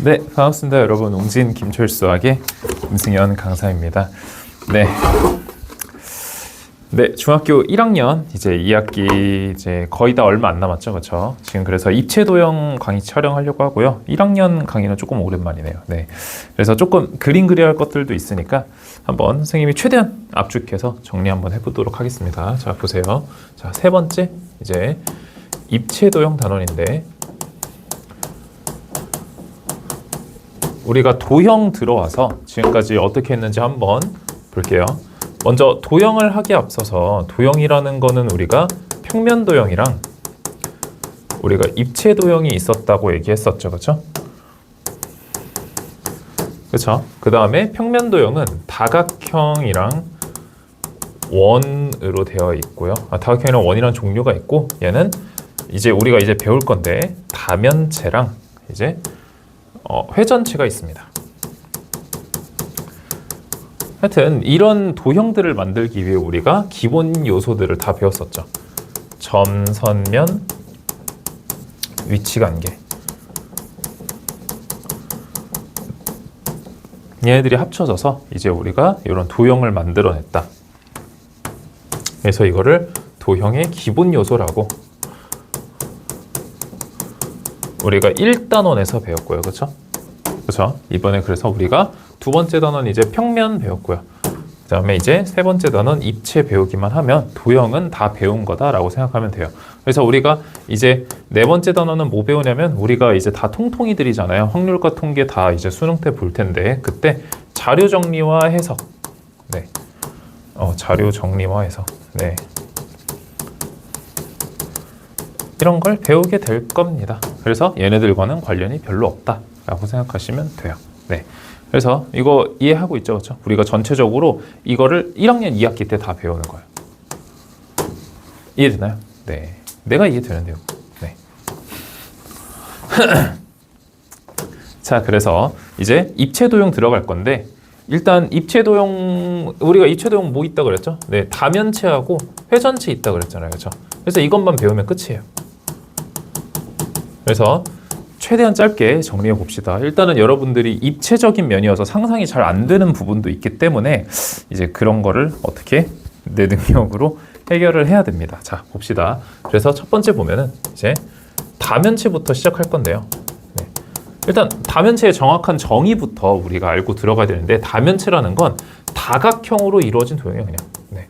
네, 반갑습니다, 여러분. 웅진 김철수학의 김승현 강사입니다. 네. 네, 중학교 1학년 이제 2학기 이제 거의 다 얼마 안 남았죠, 그렇죠? 지금 그래서 입체도형 강의 촬영하려고 하고요. 1학년 강의는 조금 오랜만이네요. 네, 그래서 조금 그림 그려야 할 것들도 있으니까 한번 선생님이 최대한 압축해서 정리 한번 해보도록 하겠습니다. 자, 보세요. 자, 세 번째 이제 입체도형 단원인데 우리가 도형 들어와서 지금까지 어떻게 했는지 한번 볼게요. 먼저 도형을 하기에 앞서서 도형이라는 거는 우리가 평면 도형이랑 우리가 입체 도형이 있었다고 얘기했었죠, 그렇죠? 그렇죠? 그 다음에 평면 도형은 다각형이랑 원으로 되어 있고요. 다각형이랑 원이라는 종류가 있고, 얘는 이제 우리가 이제 배울 건데 다면체랑 이제 회전체가 있습니다. 하여튼 이런 도형들을 만들기 위해 우리가 기본 요소들을 다 배웠었죠. 점, 선, 면, 위치 관계. 얘네들이 합쳐져서 이제 우리가 이런 도형을 만들어냈다. 그래서 이거를 도형의 기본 요소라고 우리가 1단원에서 배웠고요. 그렇죠? 그렇죠? 이번에 그래서 우리가 두 번째 단원 이제 평면 배웠고요. 그 다음에 이제 세 번째 단원 입체 배우기만 하면 도형은 다 배운 거다라고 생각하면 돼요. 그래서 우리가 이제 네 번째 단원은 뭐 배우냐면 우리가 이제 다 통통이들이잖아요. 확률과 통계 다 이제 수능 때 볼 텐데 그때 자료 정리와 해석. 네. 자료 정리와 해석. 네. 이런 걸 배우게 될 겁니다. 그래서 얘네들과는 관련이 별로 없다라고 생각하시면 돼요. 네. 그래서 이거 이해하고 있죠, 그렇죠? 우리가 전체적으로 이거를 1학년 2학기 때 다 배우는 거예요. 이해되나요? 네. 내가 이해되는데요. 네. 자, 그래서 이제 입체도형 들어갈 건데 일단 입체도형 우리가 입체도형 뭐 있다 그랬죠? 네, 다면체하고 회전체 있다 그랬잖아요, 그렇죠? 그래서 이것만 배우면 끝이에요. 그래서 최대한 짧게 정리해 봅시다. 일단은 여러분들이 입체적인 면이어서 상상이 잘 안 되는 부분도 있기 때문에 이제 그런 거를 어떻게 내 능력으로 해결을 해야 됩니다. 자, 봅시다. 그래서 첫 번째 보면은 이제 다면체부터 시작할 건데요. 네. 일단 다면체의 정확한 정의부터 우리가 알고 들어가야 되는데 다면체라는 건 다각형으로 이루어진 도형이에요, 그냥. 네.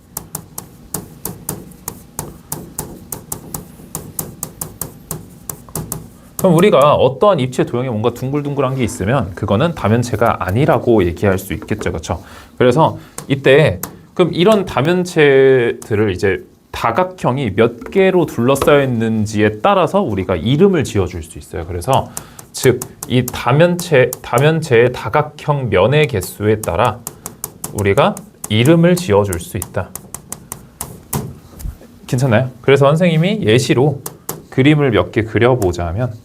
그럼 우리가 어떠한 입체 도형에 뭔가 둥글둥글한 게 있으면 그거는 다면체가 아니라고 얘기할 수 있겠죠, 그렇죠? 그래서 이때 그럼 이런 다면체들을 이제 다각형이 몇 개로 둘러싸여 있는지에 따라서 우리가 이름을 지어줄 수 있어요. 그래서 즉 이 다면체의 다각형 면의 개수에 따라 우리가 이름을 지어줄 수 있다. 괜찮나요? 그래서 선생님이 예시로 그림을 몇 개 그려보자면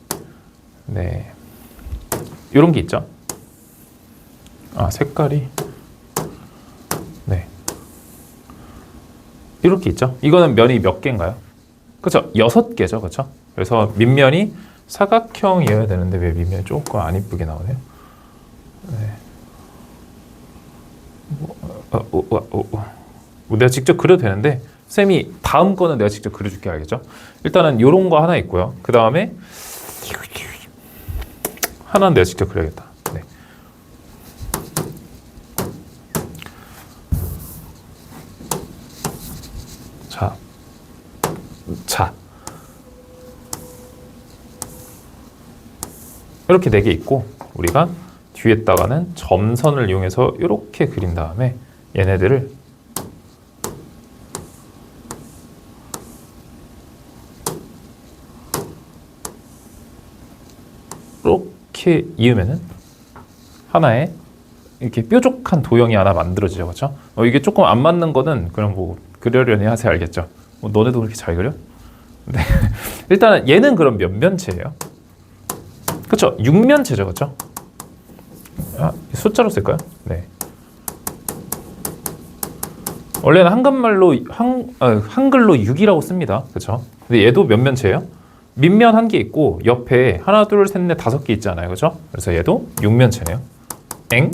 네, 이런 게 있죠. 색깔이 네, 이렇게 있죠. 이거는 면이 몇 개인가요? 그렇죠, 6개죠, 그렇죠. 그래서 밑면이 사각형이어야 되는데 왜 밑면이 조금 안 이쁘게 나오네요. 네. 내가 직접 그려도 되는데 쌤이 다음 거는 내가 직접 그려줄게, 알겠죠? 일단은 이런 거 하나 있고요. 그 다음에 하나는 내가 직접 그려야겠다. 네. 자. 이렇게 4개 있고 우리가 뒤에다가는 점선을 이용해서 이렇게 그린 다음에 얘네들을 이렇게 이으면은 하나의 이렇게 뾰족한 도형이 하나 만들어지죠, 그렇죠? 이게 조금 안 맞는 거는 그럼 뭐 그려려니 하세요, 알겠죠? 너네도 그렇게 잘 그려? 네. 일단은 얘는 그럼 몇 면체예요? 그렇죠? 6면체죠, 그렇죠? 숫자로 쓸까요? 네. 원래는 한글로 6이라고 씁니다, 그렇죠? 근데 얘도 몇 면체예요? 밑면 한 개 있고 옆에 하나, 둘, 셋, 넷, 다섯 개 있잖아요. 그죠? 그래서 얘도 육면체네요. 엥?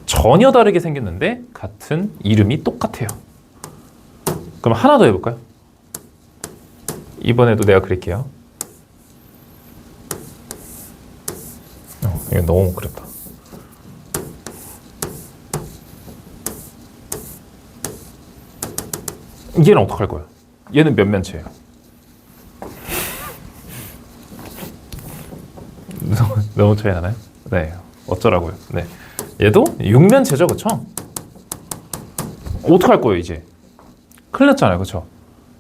전혀 다르게 생겼는데 같은 이름이 똑같아요. 그럼 하나 더 해볼까요? 이번에도 내가 그릴게요. 이거 너무 그렸다. 얘는 어떡할 거야? 얘는 몇 면체예요? 너무 차이 나나요? 네, 어쩌라고요? 네, 얘도 육면체죠, 그쵸? 어떡할 거예요, 이제? 큰일 났잖아요, 그쵸?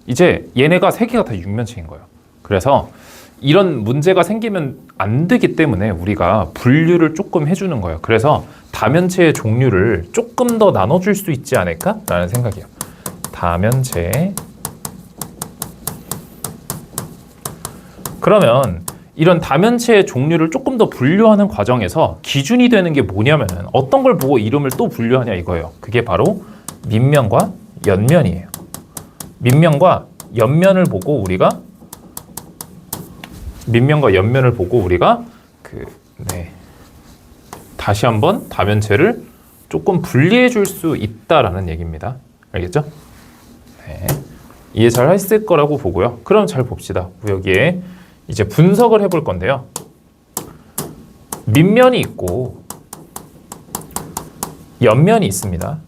이제 얘네가 세 개가 다 육면체인 거예요. 그래서 이런 문제가 생기면 안 되기 때문에 우리가 분류를 조금 해주는 거예요. 그래서 다면체의 종류를 조금 더 나눠줄 수 있지 않을까라는 생각이에요. 다면체. 그러면 이런 다면체의 종류를 조금 더 분류하는 과정에서 기준이 되는 게 뭐냐면은 어떤 걸 보고 이름을 또 분류하냐 이거예요. 그게 바로 밑면과 옆면이에요. 밑면과 옆면을 보고 우리가 다시 한번 다면체를 조금 분리해 줄 수 있다라는 얘기입니다. 알겠죠? 네. 이해 잘 했을 거라고 보고요. 그럼 잘 봅시다. 여기에 이제 분석을 해볼 건데요. 밑면이 있고 옆면이 있습니다.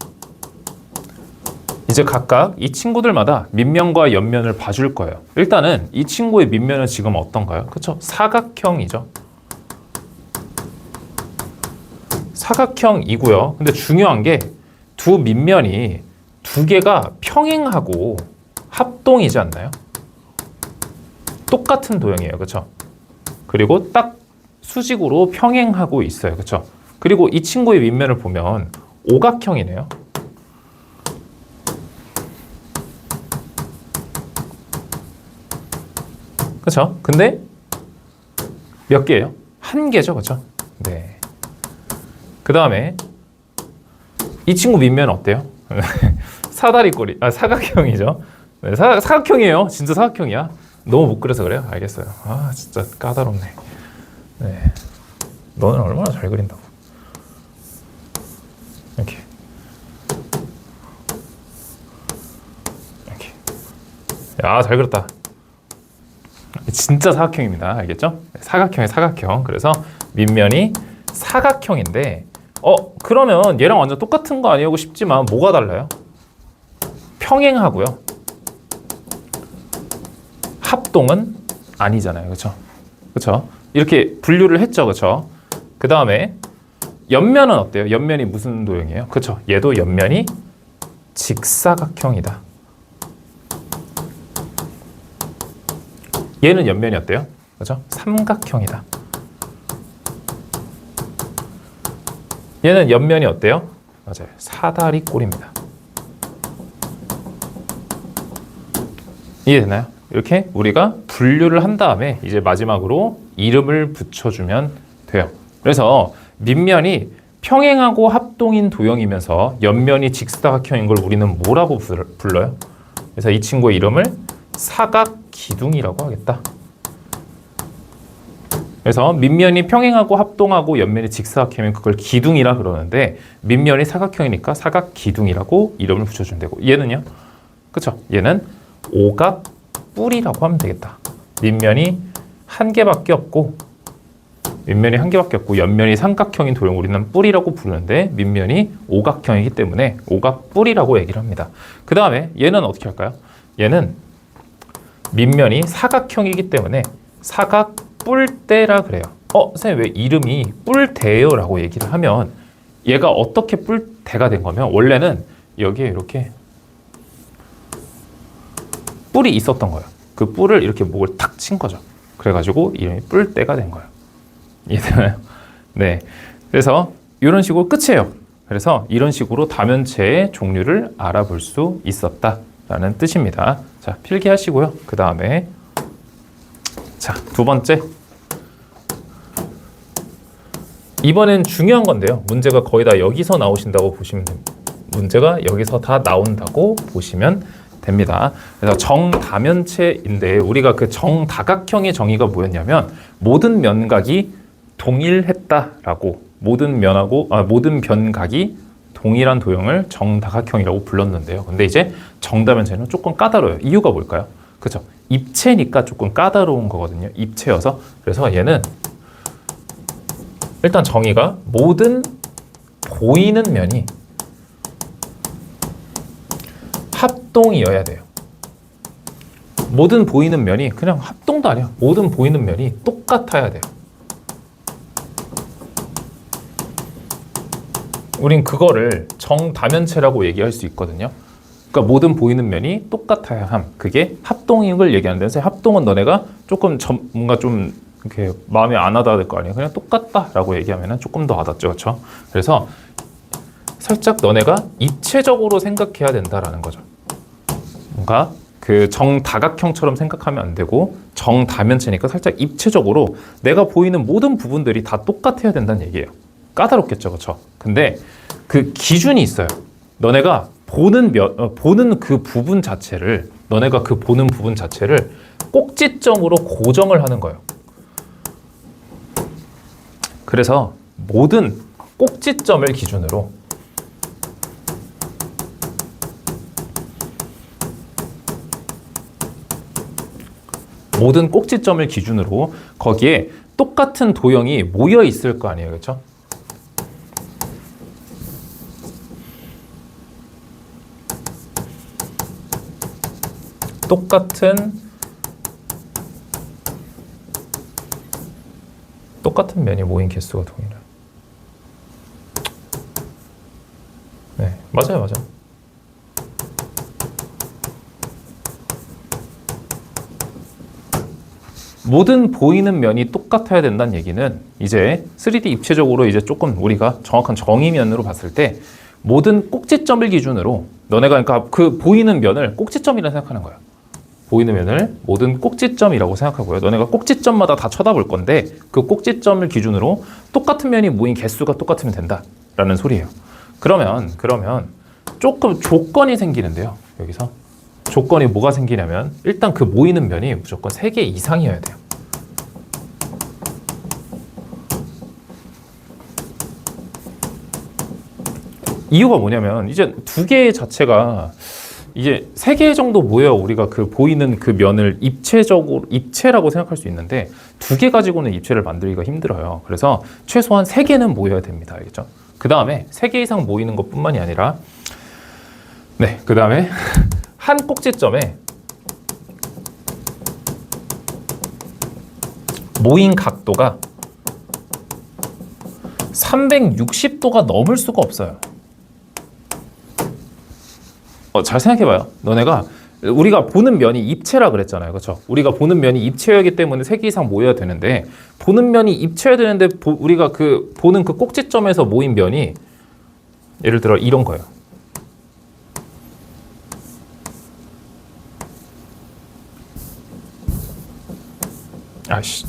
이제 각각 이 친구들마다 밑면과 옆면을 봐줄 거예요. 일단은 이 친구의 밑면은 지금 어떤가요? 그렇죠? 사각형이죠. 사각형이고요. 근데 중요한 게 두 밑면이 두 개가 평행하고 합동이지 않나요? 똑같은 도형이에요. 그렇죠? 그리고 딱 수직으로 평행하고 있어요. 그렇죠? 그리고 이 친구의 밑면을 보면 오각형이네요. 그렇죠? 근데 몇 개예요? 한 개죠. 그렇죠? 네. 그 다음에 이 친구 밑면 어때요? 사다리꼴이, 사각형이죠. 네, 사각형이에요. 진짜 사각형이야. 너무 못 그려서 그래요? 알겠어요. 아, 진짜 까다롭네. 네. 너는 얼마나 잘 그린다고. 이렇게. 이렇게. 야, 잘 그렸다. 진짜 사각형입니다. 알겠죠? 사각형이 사각형. 그래서 밑면이 사각형인데 그러면 얘랑 완전 똑같은 거 아니고 싶지만 뭐가 달라요? 평행하고요. 합동은 아니잖아요. 그렇죠? 그렇죠? 이렇게 분류를 했죠. 그렇죠? 그 다음에 옆면은 어때요? 옆면이 무슨 도형이에요? 그렇죠? 얘도 옆면이 직사각형이다. 얘는 옆면이 어때요? 그렇죠? 삼각형이다. 얘는 옆면이 어때요? 맞아요. 사다리꼴입니다. 이해되나요? 이렇게 우리가 분류를 한 다음에 이제 마지막으로 이름을 붙여주면 돼요. 그래서 밑면이 평행하고 합동인 도형이면서 옆면이 직사각형인 걸 우리는 뭐라고 불러요? 그래서 이 친구의 이름을 사각기둥이라고 하겠다. 그래서 밑면이 평행하고 합동하고 옆면이 직사각형이면 그걸 기둥이라 그러는데 밑면이 사각형이니까 사각기둥이라고 이름을 붙여주면 되고 얘는요? 그쵸? 얘는 오각뿔이라고 하면 되겠다. 밑면이 한 개밖에 없고 옆면이 삼각형인 도형을 우리는 뿔이라고 부르는데 밑면이 오각형이기 때문에 오각뿔이라고 얘기를 합니다. 그 다음에 얘는 어떻게 할까요? 얘는 밑면이 사각형이기 때문에 사각뿔대라 그래요. 선생님 왜 이름이 뿔대요라고 얘기를 하면 얘가 어떻게 뿔대가 된 거면 원래는 여기에 이렇게 뿔이 있었던 거예요. 그 뿔을 이렇게 목을 탁 친 거죠. 그래가지고 이름이 뿔대가 된 거예요. 이해되나요? 네. 그래서 이런 식으로 끝이에요. 그래서 이런 식으로 다면체의 종류를 알아볼 수 있었다라는 뜻입니다. 자, 필기하시고요. 그 다음에 자, 두 번째. 이번엔 중요한 건데요. 문제가 거의 다 여기서 나오신다고 보시면 됩니다. 문제가 여기서 다 나온다고 보시면 됩니다. 그래서 정다면체인데 우리가 그 정다각형의 정의가 뭐였냐면 모든 면각이 동일했다라고 모든 변각이 동일한 도형을 정다각형이라고 불렀는데요. 근데 이제 정다면체는 조금 까다로워요. 이유가 뭘까요? 그렇죠. 입체니까 조금 까다로운 거거든요. 입체여서. 그래서 얘는 일단 정의가 모든 보이는 면이 합동이어야 돼요. 모든 보이는 면이 그냥 합동도 아니야. 모든 보이는 면이 똑같아야 돼요. 우린 그거를 정다면체라고 얘기할 수 있거든요. 그러니까 모든 보이는 면이 똑같아야 함. 그게 합동을 얘기하는데, 그래서 합동은 너네가 조금 뭔가 좀 이렇게 마음에 안 와닿을 거 아니에요. 그냥 똑같다라고 얘기하면 조금 더 와닿죠, 그렇죠? 그래서 살짝 너네가 입체적으로 생각해야 된다라는 거죠. 뭔가 그 정다각형처럼 생각하면 안 되고 정다면체니까 살짝 입체적으로 내가 보이는 모든 부분들이 다 똑같아야 된다는 얘기예요. 까다롭겠죠, 그렇죠? 근데 그 기준이 있어요. 너네가 보는 그 부분 자체를 너네가 그 보는 부분 자체를 꼭지점으로 고정을 하는 거예요. 그래서 모든 꼭지점을 기준으로 거기에 똑같은 도형이 모여 있을 거 아니에요, 그렇죠? 똑같은 면이 모인 개수가 동일해요. 네, 맞아요. 모든 보이는 면이 똑같아야 된다는 얘기는 이제 3D 입체적으로 이제 조금 우리가 정확한 정의면으로 봤을 때 모든 꼭지점을 기준으로 너네가 그러니까 그 보이는 면을 꼭지점이라 생각하는 거야. 보이는 면을 모든 꼭지점이라고 생각하고요. 너네가 꼭지점마다 다 쳐다볼 건데 그 꼭지점을 기준으로 똑같은 면이 모인 개수가 똑같으면 된다라는 소리예요. 그러면 조금 조건이 생기는데요. 여기서 조건이 뭐가 생기냐면 일단 그 모이는 면이 무조건 3개 이상이어야 돼요. 이유가 뭐냐면 이제 2개 자체가 이제 3개 정도 모여 우리가 그 보이는 그 면을 입체라고 생각할 수 있는데 2개 가지고는 입체를 만들기가 힘들어요. 그래서 최소한 3개는 모여야 됩니다. 알겠죠? 그 다음에 3개 이상 모이는 것 뿐만이 아니라 그 다음에 한 꼭지점에 모인 각도가 360도가 넘을 수가 없어요. 잘 생각해봐요. 너네가 우리가 보는 면이 입체라 그랬잖아요, 그렇죠? 우리가 보는 면이 입체이기 때문에 3개 이상 모여야 되는데 보는 면이 입체여야 되는데 우리가 그 보는 그 꼭지점에서 모인 면이 예를 들어 이런 거예요. 아이씨.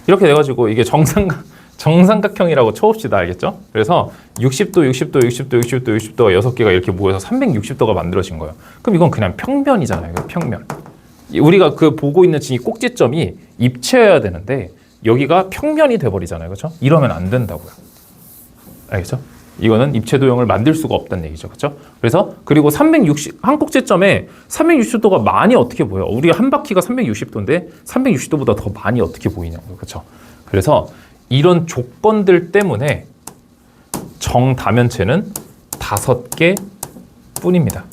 이렇게 돼가지고 이게 정삼각형이라고 쳐봅시다. 알겠죠? 그래서 60도, 60도가 6개가 이렇게 모여서 360도가 만들어진 거예요. 그럼 이건 그냥 평면이잖아요. 평면. 우리가 그 보고 있는 지금 이 꼭지점이 입체여야 되는데 여기가 평면이 돼버리잖아요. 그렇죠? 이러면 안 된다고요. 알겠죠? 이거는 입체 도형을 만들 수가 없다는 얘기죠. 그렇죠? 그래서 그리고 한 꼭지점에 360도가 많이 어떻게 보여? 우리가 한 바퀴가 360도인데 360도보다 더 많이 어떻게 보이냐고요. 그렇죠? 그래서 이런 조건들 때문에 정다면체는 5개 뿐입니다.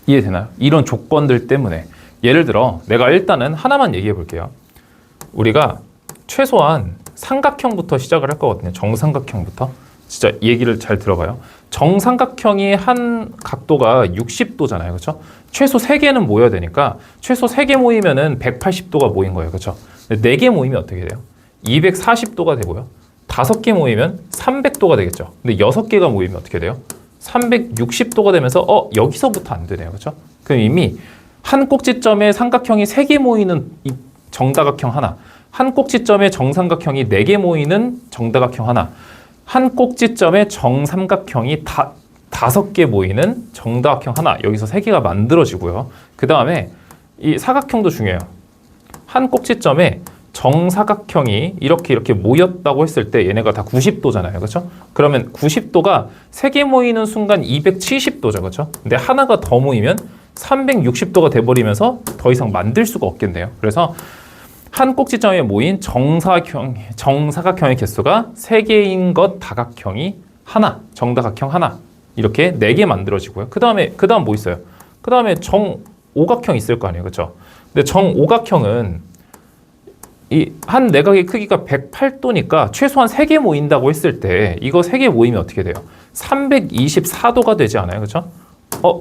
이해되나요? 이런 조건들 때문에 예를 들어 내가 일단은 하나만 얘기해 볼게요. 우리가 최소한 삼각형부터 시작을 할 거거든요. 정삼각형부터. 진짜 얘기를 잘 들어봐요. 정삼각형이 한 각도가 60도잖아요. 그렇죠? 최소 3개는 모여야 되니까 최소 3개 모이면은 180도가 모인 거예요. 그렇죠? 4개 모이면 어떻게 돼요? 240도가 되고요. 5개 모이면 300도가 되겠죠. 근데 6개가 모이면 어떻게 돼요? 360도가 되면서 여기서부터 안 되네요. 그렇죠? 그럼 이미 한 꼭지점에 삼각형이 3개 모이는 이 정다각형 하나, 한 꼭지점에 정삼각형이 4개 모이는 정다각형 하나, 한 꼭지점에 정삼각형이 5개 모이는 정다각형 하나, 여기서 3개가 만들어지고요. 그 다음에 이 사각형도 중요해요. 한 꼭지점에 정사각형이 이렇게 모였다고 했을 때 얘네가 다 90도잖아요. 그렇죠? 그러면 90도가 3개 모이는 순간 270도죠. 그렇죠? 근데 하나가 더 모이면 360도가 돼버리면서 더 이상 만들 수가 없겠네요. 그래서 한 꼭지점에 모인 정사각형의 개수가 3개인 것 다각형이 하나, 정다각형 하나, 이렇게 4개 만들어지고요. 그 다음 뭐 있어요? 그 다음에 정오각형 있을 거 아니에요. 그렇죠? 근데 정오각형은 이 한 내각의 크기가 108도니까 최소한 3개 모인다고 했을 때 이거 3개 모이면 어떻게 돼요? 324도가 되지 않아요? 그렇죠?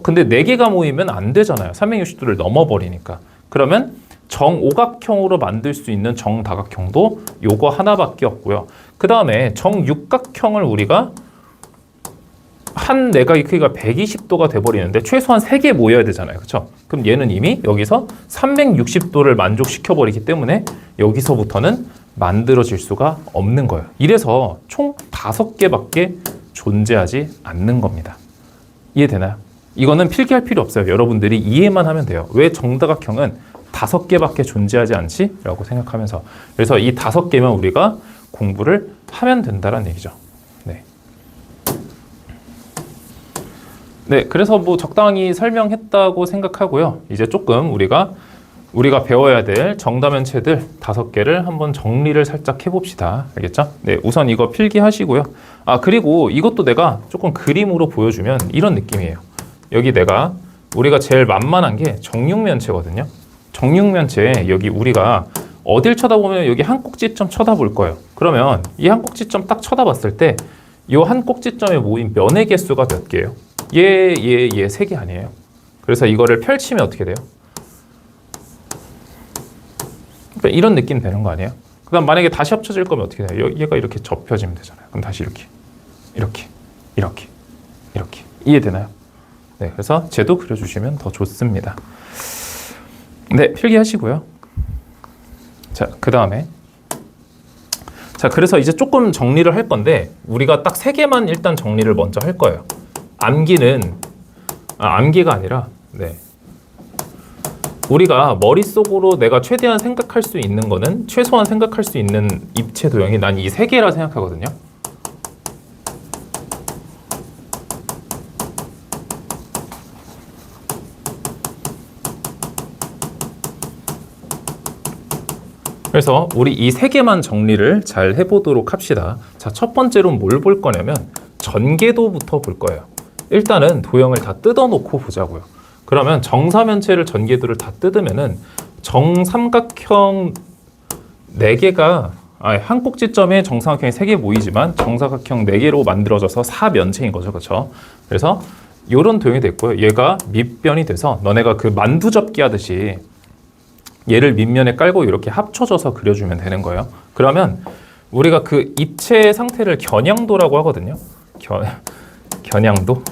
근데 4개가 모이면 안 되잖아요. 360도를 넘어버리니까. 그러면 정오각형으로 만들 수 있는 정다각형도 요거 하나밖에 없고요. 그 다음에 정육각형을 우리가 한 내각의 크기가 120도가 돼버리는데 최소한 3개 모여야 되잖아요. 그렇죠? 그럼 얘는 이미 여기서 360도를 만족시켜버리기 때문에 여기서부터는 만들어질 수가 없는 거예요. 이래서 총 5개밖에 존재하지 않는 겁니다. 이해되나요? 이거는 필기할 필요 없어요. 여러분들이 이해만 하면 돼요. 왜 정다각형은 5개밖에 존재하지 않지? 라고 생각하면서. 그래서 이 5개만 우리가 공부를 하면 된다는 얘기죠. 네, 그래서 뭐 적당히 설명했다고 생각하고요. 이제 조금 우리가 배워야 될 정다면체들 5개를 한번 정리를 살짝 해봅시다. 알겠죠? 네, 우선 이거 필기하시고요. 그리고 이것도 내가 조금 그림으로 보여주면 이런 느낌이에요. 여기 우리가 제일 만만한 게 정육면체거든요. 정육면체에 여기 우리가 어딜 쳐다보면 여기 한 꼭지점 쳐다볼 거예요. 그러면 이 한 꼭지점 딱 쳐다봤을 때 이 한 꼭지점에 모인 면의 개수가 몇 개예요? 얘 3개 아니에요? 그래서 이거를 펼치면 어떻게 돼요? 그러니까 이런 느낌 되는 거 아니에요? 그 다음 만약에 다시 합쳐질 거면 어떻게 돼요? 얘가 이렇게 접혀지면 되잖아요. 그럼 다시 이렇게 이해되나요? 네, 그래서 쟤도 그려주시면 더 좋습니다. 네, 필기하시고요. 자, 그 다음에 그래서 이제 조금 정리를 할 건데 우리가 딱 3개만 일단 정리를 먼저 할 거예요. 암기가 아니라 우리가 머릿속으로 내가 최대한 생각할 수 있는 거는 최소한 생각할 수 있는 입체 도형이 난 이 3개라 생각하거든요. 그래서 우리 이 3개만 정리를 잘 해보도록 합시다. 자, 첫 번째로 뭘 볼 거냐면 전개도부터 볼 거예요. 일단은 도형을 다 뜯어놓고 보자고요. 그러면 정사면체를 전개도를 다 뜯으면은 정삼각형 4개가 한 꼭지점에 정삼각형이 3개 모이지만 정사각형 4개로 만들어져서 4면체인 거죠. 그렇죠? 그래서 이런 도형이 됐고요. 얘가 밑변이 돼서 너네가 그 만두 접기 하듯이 얘를 밑면에 깔고 이렇게 합쳐져서 그려주면 되는 거예요. 그러면 우리가 그 입체 상태를 겨냥도라고 하거든요. 겨냥도.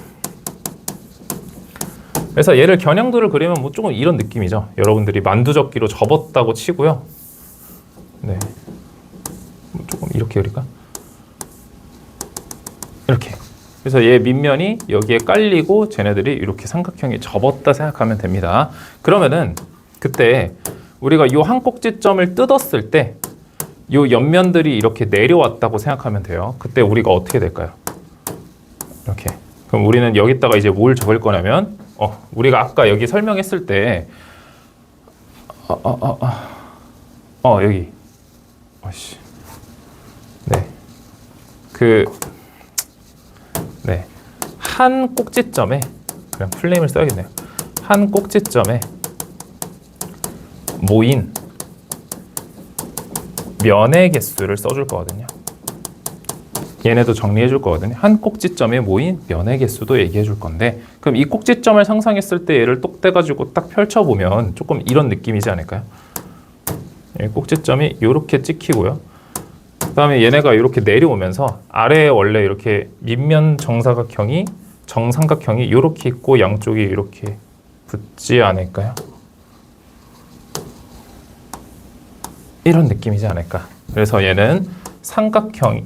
그래서 얘를 겨냥도를 그리면 뭐 조금 이런 느낌이죠. 여러분들이 만두 접기로 접었다고 치고요. 네, 조금 이렇게 그릴까? 이렇게. 그래서 얘 밑면이 여기에 깔리고 쟤네들이 이렇게 삼각형이 접었다 생각하면 됩니다. 그러면은 그때 우리가 요 한 꼭지점을 뜯었을 때 요 옆면들이 이렇게 내려왔다고 생각하면 돼요. 그때 우리가 어떻게 될까요? 이렇게. 그럼 우리는 여기다가 이제 뭘 적을 거냐면 우리가 아까 여기 설명했을 때 여기 한 꼭지점에 그냥 풀네임을 써야겠네요. 한 꼭지점에 모인 면의 개수를 써줄 거거든요. 얘네도 정리해 줄 거거든요. 한 꼭지점에 모인 면의 개수도 얘기해 줄 건데 그럼 이 꼭지점을 상상했을 때 얘를 똑 떼가지고 딱 펼쳐보면 조금 이런 느낌이지 않을까요? 꼭지점이 이렇게 찍히고요. 그다음에 얘네가 이렇게 내려오면서 아래에 원래 이렇게 밑면 정삼각형이 이렇게 있고 양쪽이 이렇게 붙지 않을까요? 이런 느낌이지 않을까. 그래서 얘는 정삼각형이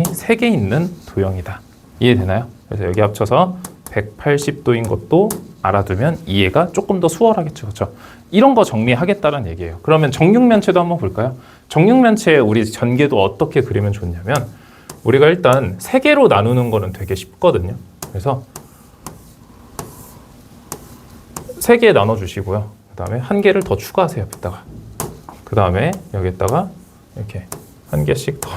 3개 있는 도형이다. 이해되나요? 그래서 여기 합쳐서 180도인 것도 알아두면 이해가 조금 더 수월하겠죠. 그렇죠? 이런 거 정리하겠다는 얘기예요. 그러면 정육면체도 한번 볼까요? 정육면체 우리 전개도 어떻게 그리면 좋냐면 우리가 일단 3개로 나누는 거는 되게 쉽거든요. 그래서 3개 나눠주시고요. 그 다음에 1개를 더 추가하세요. 여기다가. 그 다음에 여기다가 이렇게 1개씩 더.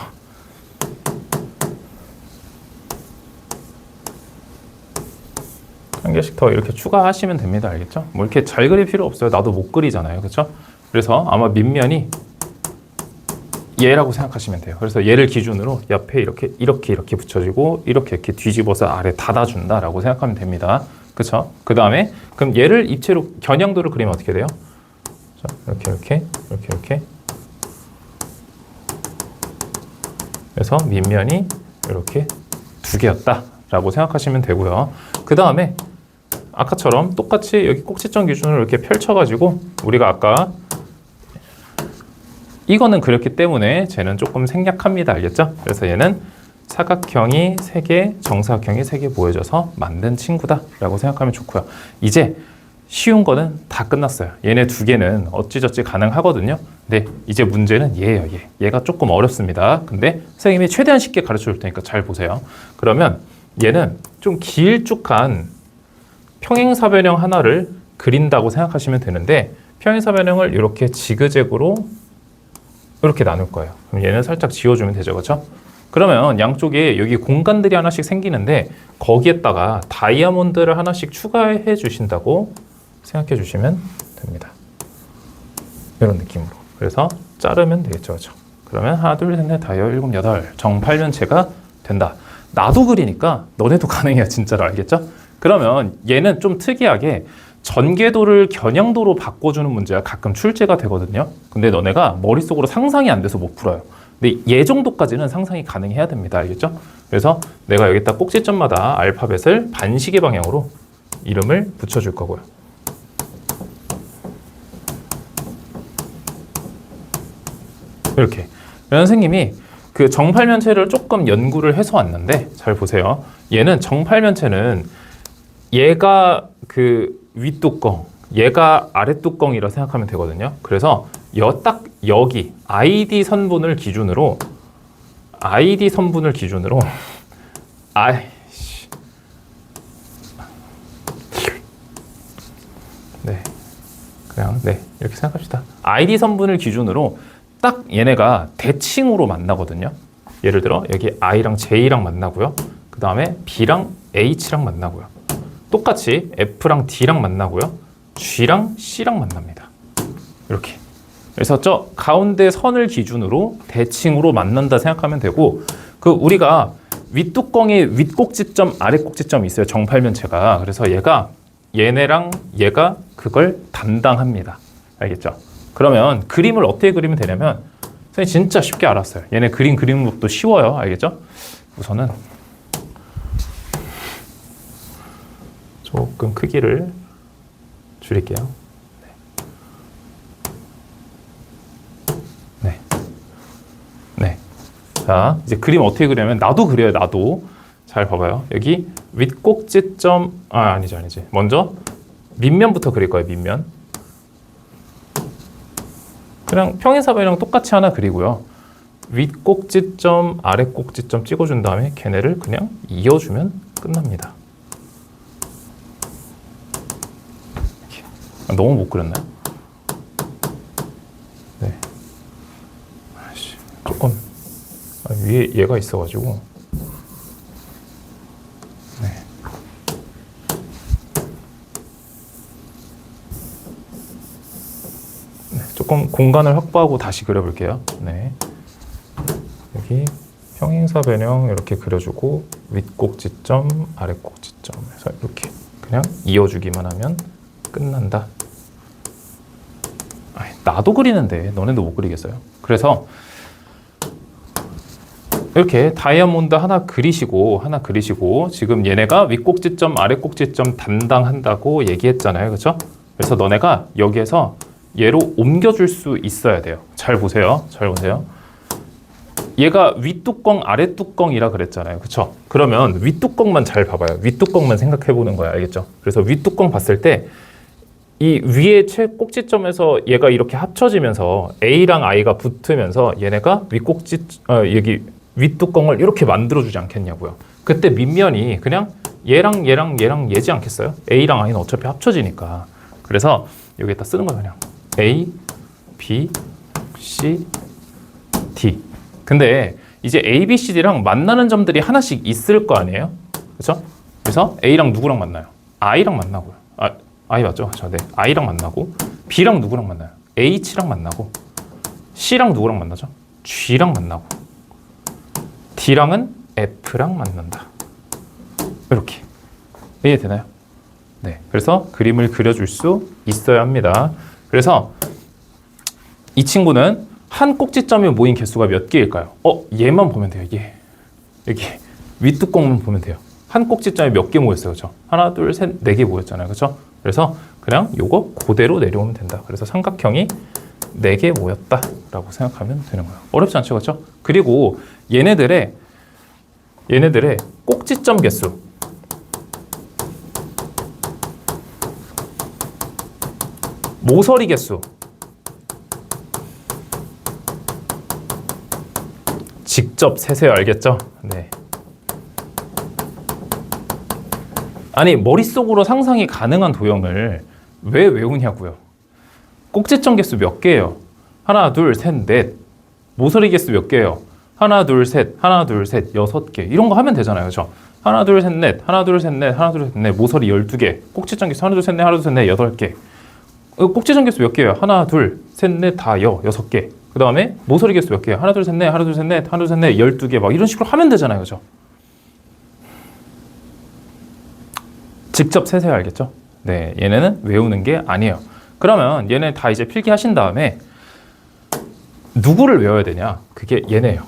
한 개씩 더 이렇게 추가하시면 됩니다. 알겠죠? 뭐 이렇게 잘 그릴 필요 없어요. 나도 못 그리잖아요. 그렇죠? 그래서 아마 밑면이 얘라고 생각하시면 돼요. 그래서 얘를 기준으로 옆에 이렇게 붙여지고 이렇게 뒤집어서 아래 닫아준다라고 생각하면 됩니다. 그렇죠? 그 다음에 그럼 얘를 입체로 겨냥도를 그리면 어떻게 돼요? 자, 이렇게 그래서 밑면이 이렇게 2개였다라고 생각하시면 되고요. 그 다음에 아까처럼 똑같이 여기 꼭지점 기준으로 이렇게 펼쳐가지고 우리가 아까 이거는 그렸기 때문에 쟤는 조금 생략합니다. 알겠죠? 그래서 얘는 사각형이 3개, 정사각형이 3개 모여져서 만든 친구다 라고 생각하면 좋고요. 이제 쉬운 거는 다 끝났어요. 얘네 2개는 어찌저찌 가능하거든요. 근데 이제 문제는 얘예요. 얘가 조금 어렵습니다. 근데 선생님이 최대한 쉽게 가르쳐 줄 테니까 잘 보세요. 그러면 얘는 좀 길쭉한 평행사변형 하나를 그린다고 생각하시면 되는데 평행사변형을 이렇게 지그재그로 이렇게 나눌 거예요. 그럼 얘는 살짝 지워주면 되죠. 그렇죠? 그러면 양쪽에 여기 공간들이 하나씩 생기는데 거기에다가 다이아몬드를 하나씩 추가해 주신다고 생각해 주시면 됩니다. 이런 느낌으로. 그래서 자르면 되겠죠. 그렇죠? 그러면 하나, 둘, 셋, 넷, 다섯, 일곱, 여덟 정팔면체가 된다. 나도 그리니까 너네도 가능해요. 진짜로. 알겠죠? 그러면 얘는 좀 특이하게 전개도를 겨냥도로 바꿔주는 문제가 가끔 출제가 되거든요. 근데 너네가 머릿속으로 상상이 안 돼서 못 풀어요. 근데 얘 정도까지는 상상이 가능해야 됩니다. 알겠죠? 그래서 내가 여기다 꼭지점마다 알파벳을 반시계 방향으로 이름을 붙여줄 거고요. 이렇게. 선생님이 그 정팔면체를 조금 연구를 해서 왔는데 잘 보세요. 얘는 정팔면체는 얘가 그 윗뚜껑, 얘가 아랫뚜껑이라 생각하면 되거든요. 그래서 딱 여기 ID 선분을 기준으로 이렇게 생각합시다. ID 선분을 기준으로 딱 얘네가 대칭으로 만나거든요. 예를 들어 여기 I랑 J랑 만나고요. 그 다음에 B랑 H랑 만나고요. 똑같이 F랑 D랑 만나고요. G랑 C랑 만납니다. 이렇게. 그래서 저 가운데 선을 기준으로 대칭으로 만난다 생각하면 되고 그 우리가 윗뚜껑에 윗꼭지점, 아랫꼭지점이 있어요. 정팔면체가. 그래서 얘네랑 얘가 그걸 담당합니다. 알겠죠? 그러면 그림을 어떻게 그리면 되냐면 선생님 진짜 쉽게 알았어요. 얘네 그리는 것도 쉬워요. 알겠죠? 우선은 조금 크기를 줄일게요. 네. 자, 이제 그림 어떻게 그리냐면 나도 그려요. 나도. 잘 봐봐요. 여기 윗꼭지점 아니지. 먼저 밑면부터 그릴 거예요. 밑면. 그냥 평행사변이랑 똑같이 하나 그리고요. 윗꼭지점, 아랫꼭지점 찍어준 다음에 걔네를 그냥 이어주면 끝납니다. 너무 못 그렸나요? 네. 조금 위에 얘가 있어가지고 네. 조금 공간을 확보하고 다시 그려볼게요. 네. 여기 평행사변형 이렇게 그려주고 윗꼭지점, 아랫꼭지점 해서 이렇게 그냥 이어주기만 하면 끝난다. 나도 그리는데 너네도 못 그리겠어요? 그래서 이렇게 다이아몬드 하나 그리시고 지금 얘네가 윗꼭지점 아랫꼭지점 담당한다고 얘기했잖아요. 그렇죠? 그래서 너네가 여기에서 얘로 옮겨줄 수 있어야 돼요. 잘 보세요. 얘가 윗뚜껑 아랫뚜껑이라 그랬잖아요. 그렇죠? 그러면 윗뚜껑만 잘 봐봐요. 윗뚜껑만 생각해 보는 거야. 알겠죠? 그래서 윗뚜껑 봤을 때 이 위에 꼭지점에서 얘가 이렇게 합쳐지면서 A랑 I가 붙으면서 얘네가 여기 윗뚜껑을 이렇게 만들어주지 않겠냐고요. 그때 밑면이 그냥 얘랑 얘지 않겠어요? A랑 I는 어차피 합쳐지니까. 그래서 여기에다 쓰는 거예요. 그냥 A, B, C, D. 근데 이제 A, B, C, D랑 만나는 점들이 하나씩 있을 거 아니에요? 그렇죠? 그래서 A랑 누구랑 만나요? I랑 만나고요. I 맞죠? 네. I랑 만나고 B랑 누구랑 만나요? H랑 만나고 C랑 누구랑 만나죠? G랑 만나고 D랑은 F랑 만난다. 이렇게 이해되나요? 네. 그래서 그림을 그려줄 수 있어야 합니다. 그래서 이 친구는 한 꼭지점에 모인 개수가 몇 개일까요? 얘만 보면 돼요. 얘. 여기 윗뚜껑만 보면 돼요. 한 꼭지점에 몇 개 모였어요. 그렇죠? 하나, 둘, 셋, 네 개 모였잖아요. 그렇죠? 그래서 그냥 요거 그대로 내려오면 된다. 그래서 삼각형이 4개 모였다라고 생각하면 되는 거예요. 어렵지 않죠? 그렇죠? 그리고 얘네들의 꼭지점 개수 모서리 개수 직접 세세요. 알겠죠? 네. 아니 머릿속으로 상상이 가능한 도형을 왜 외우냐고요. 꼭지점 개수 몇 개예요? 하나, 둘, 셋, 넷. 모서리 개수 몇 개예요? 하나, 둘, 셋, 6개. 이런 거 하면 되잖아요. 그렇죠? 하나, 둘, 셋, 넷, 하나, 둘, 셋, 넷, 하나, 둘, 셋, 넷. 모서리 12개. 꼭지점 개수 하나, 둘, 셋, 넷, 하나, 둘, 셋, 넷, 8개. 꼭지점 개수 몇 개예요? 하나, 둘, 셋, 넷, 다 6개. 그 다음에 모서리 개수 몇 개예요? 하나, 둘, 셋, 넷, 하나, 둘, 셋, 넷, 하나, 둘, 셋, 넷, 12개. 막 이런 식으로 하면 되잖아요. 그렇죠? 직접 세세요. 알겠죠? 네, 얘네는 외우는 게 아니에요. 그러면 얘네 다 이제 필기하신 다음에 누구를 외워야 되냐? 그게 얘네예요.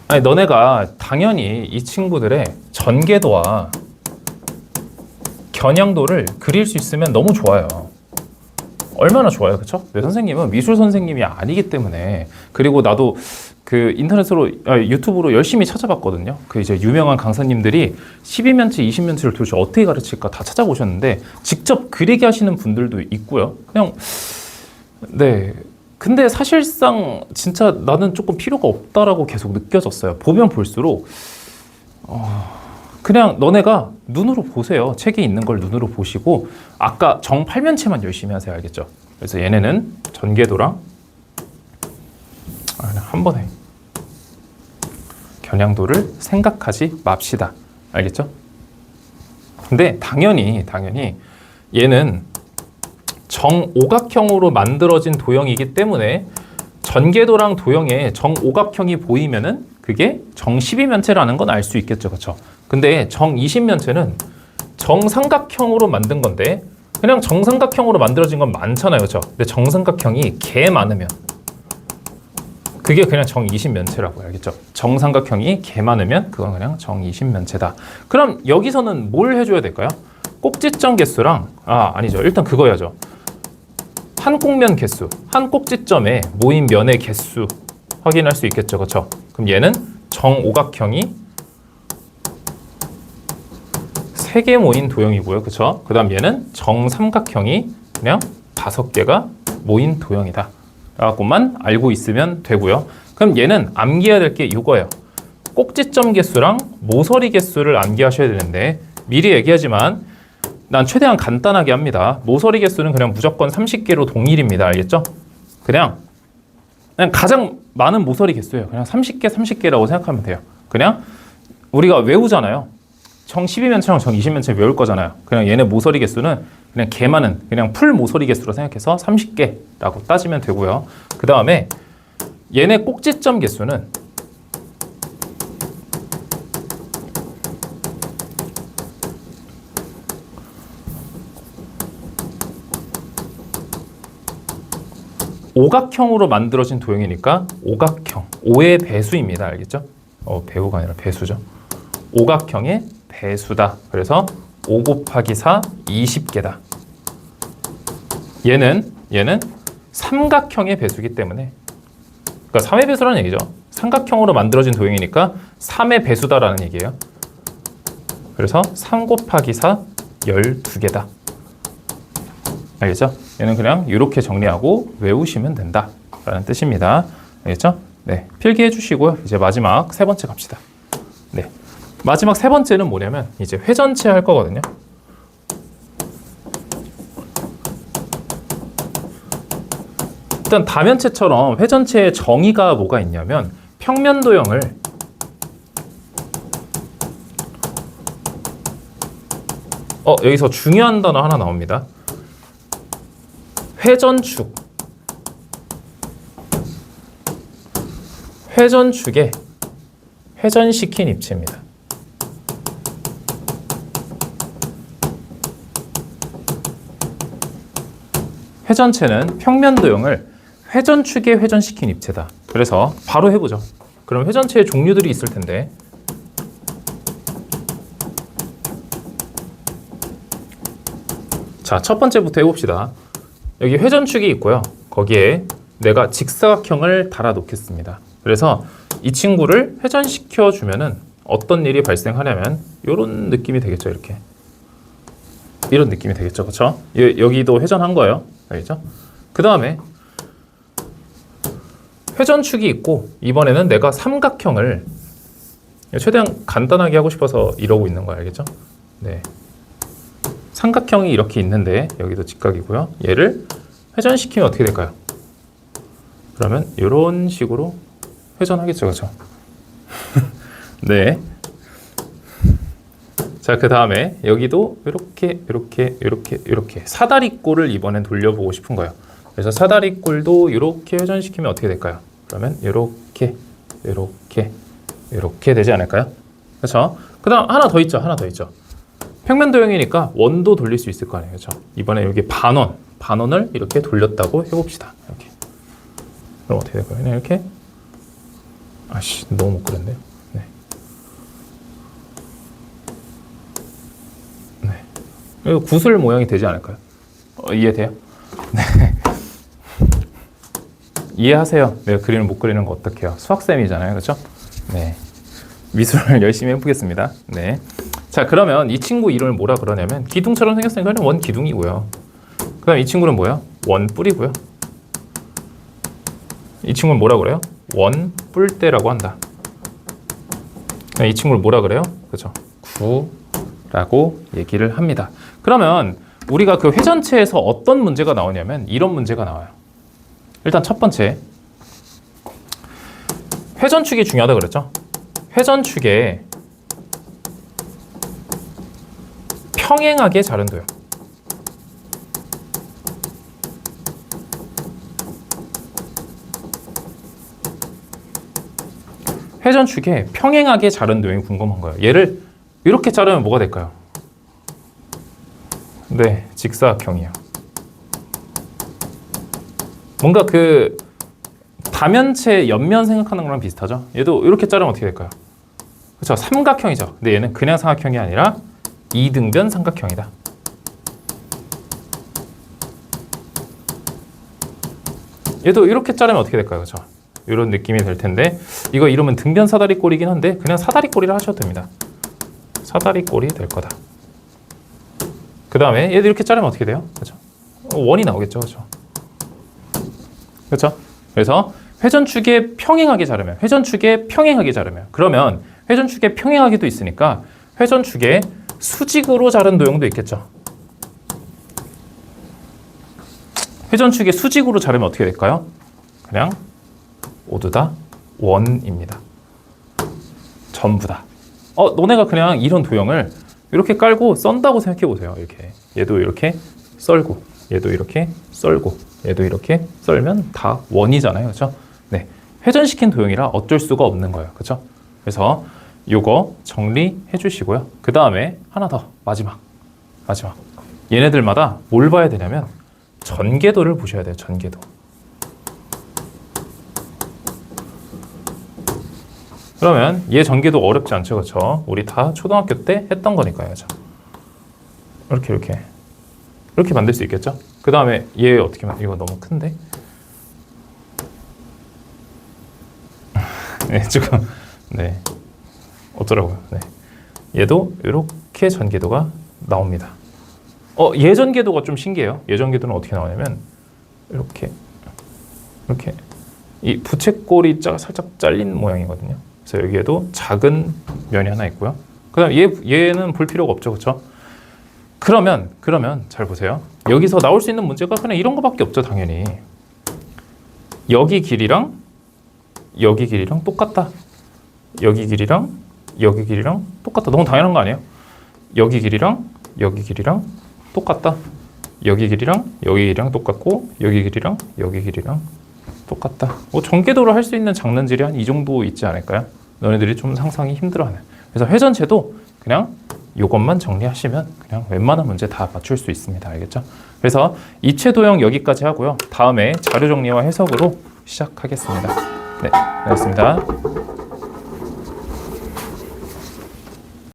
아니, 너네가 당연히 이 친구들의 전개도와 겨냥도를 그릴 수 있으면 너무 좋아요. 얼마나 좋아요, 그렇죠? 내 선생님은 미술 선생님이 아니기 때문에. 그리고 나도 그 인터넷으로 유튜브로 열심히 찾아봤거든요. 그 이제 유명한 강사님들이 12면체, 20면체를 도대체 어떻게 가르칠까 다 찾아보셨는데 직접 그리게 하시는 분들도 있고요. 그냥 네. 근데 사실상 진짜 나는 조금 필요가 없다라고 계속 느껴졌어요. 보면 볼수록 그냥 너네가 눈으로 보세요. 책에 있는 걸 눈으로 보시고 아까 정팔면체만 열심히 하세요. 알겠죠? 그래서 얘네는 전개도랑 그냥 한 번에 겨냥도를 생각하지 맙시다. 알겠죠? 근데 당연히 얘는 정오각형으로 만들어진 도형이기 때문에 전개도랑 도형에 정오각형이 보이면은 그게 정12면체라는 건 알 수 있겠죠. 그렇죠? 근데 정20면체는 정삼각형으로 만든 건데 그냥 정삼각형으로 만들어진 건 많잖아요. 그렇죠? 근데 정삼각형이 개 많으면 그게 그냥 정20면체라고 알겠죠? 정삼각형이 개 많으면 그건 그냥 정20면체다. 그럼 여기서는 뭘 해줘야 될까요? 꼭지점 개수랑 아니죠. 일단 그거 해야죠. 한 꼭면 개수, 한 꼭지점에 모인 면의 개수 확인할 수 있겠죠. 그렇죠? 그럼 얘는 정오각형이 3개 모인 도형이고요. 그렇죠? 그 다음 얘는 정삼각형이 그냥 5개가 모인 도형이다. 라고만 알고 있으면 되고요. 그럼 얘는 암기해야 될 게 이거예요. 꼭지점 개수랑 모서리 개수를 암기하셔야 되는데 미리 얘기하지만 난 최대한 간단하게 합니다. 모서리 개수는 그냥 무조건 30개로 동일입니다. 알겠죠? 그냥 가장 많은 모서리 개수예요. 그냥 30개라고 생각하면 돼요. 그냥 우리가 외우잖아요. 정 12면체랑 정 20면체 외울 거잖아요. 그냥 얘네 모서리 개수는 그냥 개 많은 그냥 풀 모서리 개수로 생각해서 30개라고 따지면 되고요. 그 다음에 얘네 꼭지점 개수는 오각형으로 만들어진 도형이니까 오각형, 5의 배수입니다. 알겠죠? 배우가 아니라 배수죠. 오각형의 배수다. 그래서 5 곱하기 4, 20개다. 얘는 삼각형의 배수이기 때문에, 그러니까 3의 배수라는 얘기죠. 삼각형으로 만들어진 도형이니까 3의 배수다라는 얘기예요. 그래서 3 곱하기 4, 12개다. 알겠죠? 얘는 그냥 이렇게 정리하고 외우시면 된다 라는 뜻입니다. 알겠죠? 네, 필기해 주시고요. 이제 마지막 세 번째 갑시다. 네, 마지막 세 번째는 뭐냐면 이제 회전체 할 거거든요. 일단 다면체처럼 회전체의 정의가 뭐가 있냐면 평면도형을 여기서 중요한 단어 하나 나옵니다. 회전축. 회전축에 회전시킨 입체입니다. 회전체는 평면도형을 회전축에 회전시킨 입체다. 그래서 바로 해보죠. 그럼 회전체의 종류들이 있을 텐데, 자, 첫 번째부터 해봅시다. 여기 회전축이 있고요. 거기에 내가 직사각형을 달아 놓겠습니다. 그래서 이 친구를 회전시켜 주면은 어떤 일이 발생하냐면 이런 느낌이 되겠죠. 이렇게 이런 느낌이 되겠죠. 그렇죠? 여기도 회전한 거예요. 알겠죠? 그 다음에 회전축이 있고, 이번에는 내가 삼각형을 최대한 간단하게 하고 싶어서 이러고 있는 거예요. 알겠죠? 네. 삼각형이 이렇게 있는데 여기도 직각이고요. 얘를 회전시키면 어떻게 될까요? 그러면 이런 식으로 회전하겠죠. 그렇죠? 네. 자, 그 다음에 여기도 이렇게 사다리꼴을 이번엔 돌려보고 싶은 거예요. 그래서 사다리꼴도 이렇게 회전시키면 어떻게 될까요? 그러면 이렇게 되지 않을까요? 그렇죠? 그 다음 하나 더 있죠. 평면도형이니까 원도 돌릴 수 있을 거 아니에요. 그렇죠? 이번에 여기 반원을 이렇게 돌렸다고 해봅시다. 이렇게. 그럼 어떻게 될까요? 그냥 이렇게. 너무 못 그렸네요. 네. 이거 구슬 모양이 되지 않을까요? 이해돼요? 네. 이해하세요. 내가 그리는 못 그리는 거 어떡해요? 수학쌤이잖아요. 그렇죠? 네. 미술을 열심히 해보겠습니다. 네. 자, 그러면 이 친구 이름을 뭐라 그러냐면 기둥처럼 생겼으니까 그냥 원기둥이고요. 그 다음 이 친구는 뭐야? 원뿔이고요. 이 친구는 뭐라 그래요? 원뿔대라고 한다. 이 친구를 뭐라 그래요? 그렇죠? 구라고 얘기를 합니다. 그러면 우리가 그 회전체에서 어떤 문제가 나오냐면 이런 문제가 나와요. 일단 첫 번째, 회전축이 중요하다 그랬죠? 회전축에 평행하게 자른 도형. 회전축에 평행하게 자른 도형이 궁금한 거예요. 얘를 이렇게 자르면 뭐가 될까요? 네, 직사각형이에요. 뭔가 그 다면체 옆면 생각하는 거랑 비슷하죠? 얘도 이렇게 자르면 어떻게 될까요? 그렇죠? 삼각형이죠. 근데 얘는 그냥 삼각형이 아니라 이등변 삼각형이다. 얘도 이렇게 자르면 어떻게 될까요? 그렇죠? 이런 느낌이 될 텐데, 이거 이름은 등변 사다리꼴이긴 한데 그냥 사다리꼴이라 하셔도 됩니다. 사다리꼴이 될 거다. 그 다음에 얘도 이렇게 자르면 어떻게 돼요? 그렇죠? 원이 나오겠죠. 그렇죠? 그렇죠? 그래서 회전축에 평행하게 자르면, 그러면 회전축에 평행하게도 있으니까 회전축에 수직으로 자른 도형도 있겠죠. 회전축에 수직으로 자르면 어떻게 될까요? 그냥 모두 다 원입니다. 전부 다. 너네가 그냥 이런 도형을 이렇게 깔고 썬다고 생각해 보세요. 이렇게. 얘도 이렇게 썰고, 얘도 이렇게 썰고, 얘도 이렇게 썰면 다 원이잖아요. 그렇죠? 네. 회전시킨 도형이라 어쩔 수가 없는 거예요. 그렇죠? 그래서 요거 정리해 주시고요. 그 다음에 하나 더, 마지막. 얘네들마다 뭘 봐야 되냐면 전개도를 보셔야 돼요. 전개도. 그러면 얘 전개도 어렵지 않죠, 그렇죠? 우리 다 초등학교 때 했던 거니까요, 그렇죠? 이렇게 만들 수 있겠죠? 그 다음에 얘 어떻게 이거 너무 큰데? 네, 지금 네 어쩌라고요? 네, 얘도 이렇게 전개도가 나옵니다. 얘 전개도가 좀 신기해요. 얘 전개도는 어떻게 나오냐면 이렇게 이 부채꼴이 살짝 잘린 모양이거든요. 그래서 여기에도 작은 면이 하나 있고요. 그다음 얘는 볼 필요가 없죠, 그렇죠? 그러면 잘 보세요. 여기서 나올 수 있는 문제가 그냥 이런 거밖에 없죠, 당연히. 여기 길이랑 여기 길이랑 똑같다. 여기 길이랑 여기 길이랑 똑같다. 너무 당연한 거 아니에요? 여기 길이랑 여기 길이랑 똑같다. 여기 길이랑 여기 길이랑 똑같고 여기 길이랑 여기 길이랑 똑같다. 전개도를 할 수 있는 장난질이 한 이 정도 있지 않을까요? 너네들이 좀 상상이 힘들어하는. 그래서 회전체도 그냥 이것만 정리하시면 그냥 웬만한 문제 다 맞출 수 있습니다. 알겠죠? 그래서 이체 도형 여기까지 하고요. 다음에 자료 정리와 해석으로 시작하겠습니다. 네, 알겠습니다.